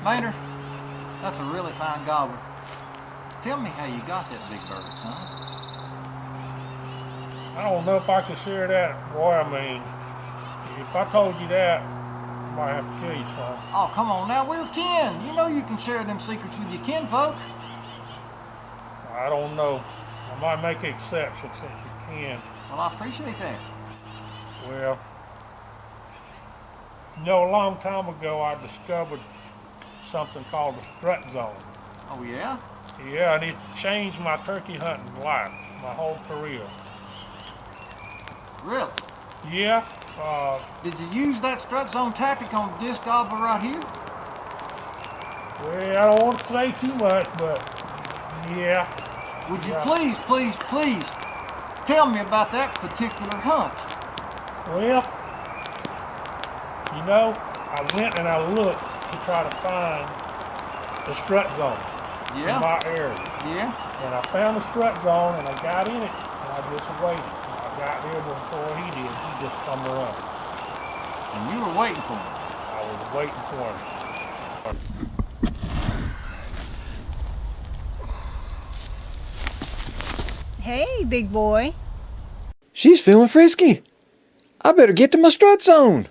Maynard, that's a really fine gobbler. Tell me how you got that big bird, son. I don't know if I can share that, boy. I mean, if I told you that, I might have to kill you, son. Oh, come on now, we're kin. You know you can share them secrets with your kinfolk. I don't know. I might make an exception since you can. Well, I appreciate that. Well, you know, a long time ago I discovered something called the Strut Zone. Oh, yeah? Yeah, and it changed my turkey hunting life, my whole career. Really? Yeah. Did you use that Strut Zone tactic on this gobbler right here? Well, I don't want to say too much, but yeah. Would you please tell me about that particular hunt? Well, you know, I went and I looked to try to find the Strut Zone in my area. Yeah? And I found the Strut Zone and I got in it and I just waited. I got there before he did. He just come around. And you were waiting for him? I was waiting for him. Hey, big boy. She's feeling frisky. I better get to my Strut Zone.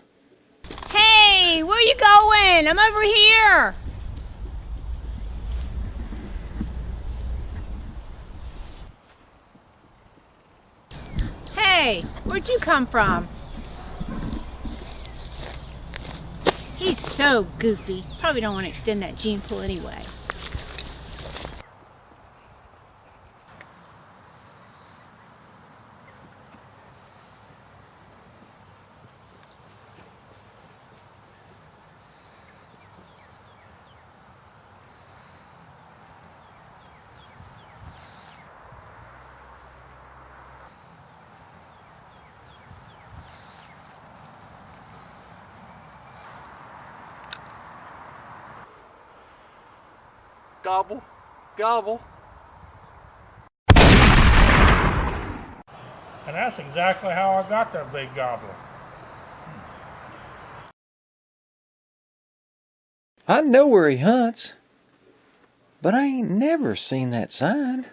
Hey, where you going? I'm over here. Hey, where'd you come from? He's so goofy. Probably don't want to extend that gene pool anyway. Gobble, gobble. And that's exactly how I got that big gobbler. I know where he hunts, but I ain't never seen that sign.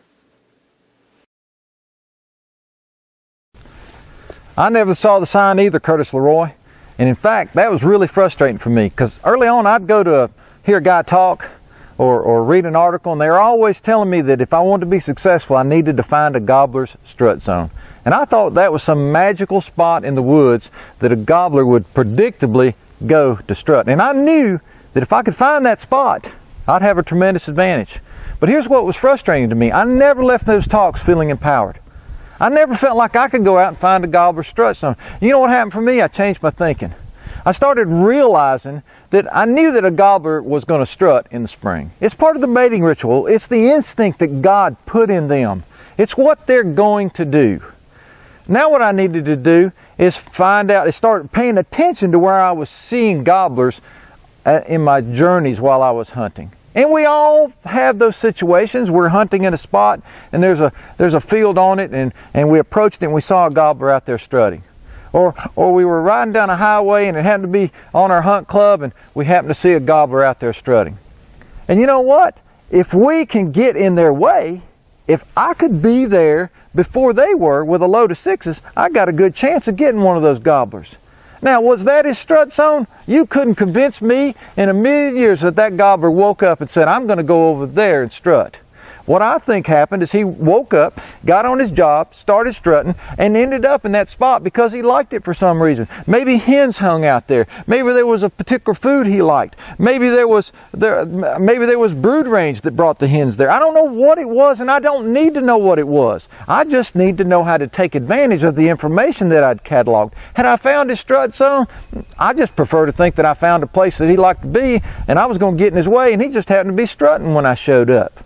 I never saw the sign either, Curtis Leroy. And in fact, that was really frustrating for me because early on I'd go to hear a guy talk or read an article, and they were always telling me that if I wanted to be successful, I needed to find a gobbler's strut zone. And I thought that was some magical spot in the woods that a gobbler would predictably go to strut. And I knew that if I could find that spot, I'd have a tremendous advantage. But here's what was frustrating to me. I never left those talks feeling empowered. I never felt like I could go out and find a gobbler's strut zone. You know what happened for me? I changed my thinking. I started realizing that I knew that a gobbler was going to strut in the spring. It's part of the mating ritual. It's the instinct that God put in them. It's what they're going to do. Now what I needed to do is start paying attention to where I was seeing gobblers in my journeys while I was hunting. And we all have those situations. We're hunting in a spot and there's a field on it, and we approached it and we saw a gobbler out there strutting. Or we were riding down a highway and it happened to be on our hunt club and we happened to see a gobbler out there strutting. And you know what? If we can get in their way, if I could be there before they were with a load of sixes, I got a good chance of getting one of those gobblers. Now, was that his strut zone? You couldn't convince me in a million years that that gobbler woke up and said, I'm going to go over there and strut. What I think happened is he woke up, got on his job, started strutting, and ended up in that spot because he liked it for some reason. Maybe hens hung out there. Maybe there was a particular food he liked. Maybe there was brood range that brought the hens there. I don't know what it was, and I don't need to know what it was. I just need to know how to take advantage of the information that I'd cataloged. Had I found his strut zone, I just prefer to think that I found a place that he liked to be, and I was going to get in his way, and he just happened to be strutting when I showed up.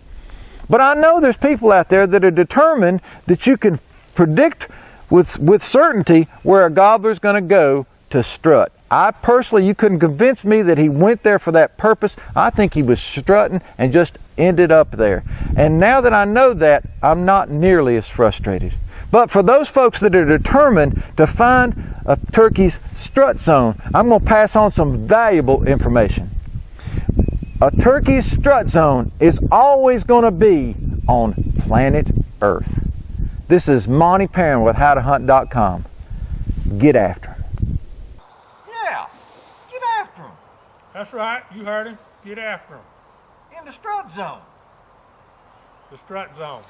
But I know there's people out there that are determined that you can predict with certainty where a gobbler's going to go to strut. I personally, you couldn't convince me that he went there for that purpose. I think he was strutting and just ended up there. And now that I know that, I'm not nearly as frustrated. But for those folks that are determined to find a turkey's strut zone, I'm going to pass on some valuable information. a turkey's strut zone is always going to be on planet Earth. This is Monty Perrin with HowToHunt.com. Get after him. Yeah, get after him That's right, you heard him. Get after him. in the strut zone. The strut zone.